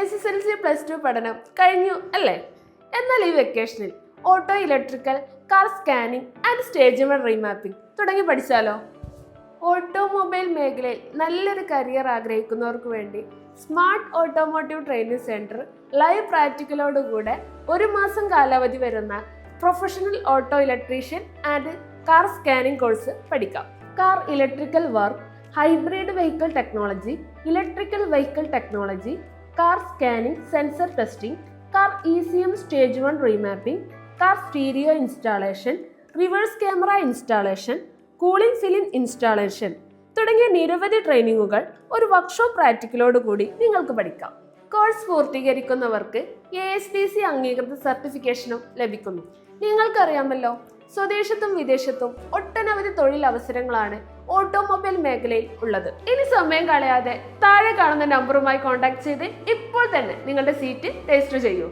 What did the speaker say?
SSLC+2 പഠനം കഴിഞ്ഞു അല്ലേ? എന്നാൽ ഈ വെക്കേഷനിൽ auto electrical, car scanning and stage remapping തുടങ്ങി പഠിച്ചാലോ? ഓട്ടോമൊബൈൽ മേഖലയിൽ നല്ലൊരു കരിയർ ആഗ്രഹിക്കുന്നവർക്ക് വേണ്ടി smart automotive training centre live പ്രാക്ടിക്കലോടുകൂടെ 1 മാസം കാലാവധി വരുന്ന professional auto electrician and car scanning course പഠിക്കാം. Car electrical work, hybrid vehicle technology, electrical vehicle technology, car scanning, sensor testing, car ECM stage 1 remapping, car stereo installation, reverse camera installation, cooling film installation തുടങ്ങിയ നിരവധി ട്രെയിനിങ്ങുകൾ ഒരു workshop പ്രാക്ടിക്കലോടുകൂടി നിങ്ങൾക്ക് പഠിക്കാം. Course പൂർത്തീകരിക്കുന്നവർക്ക് ASTC അംഗീകൃത സർട്ടിഫിക്കേഷനും ലഭിക്കുന്നു. നിങ്ങൾക്കറിയാമല്ലോ, സ്വദേശത്തും വിദേശത്തും ഒട്ടനവധി തൊഴിലവസരങ്ങളാണ് ഓട്ടോമൊബൈൽ മേഖലയിൽ ഉള്ളത്. ഇനി സമയം കളയാതെ താഴെ കാണുന്ന നമ്പറുമായി കോൺടാക്ട് ചെയ്ത് ഇപ്പോൾ തന്നെ നിങ്ങളുടെ സീറ്റ് രജിസ്റ്റർ ചെയ്യൂ.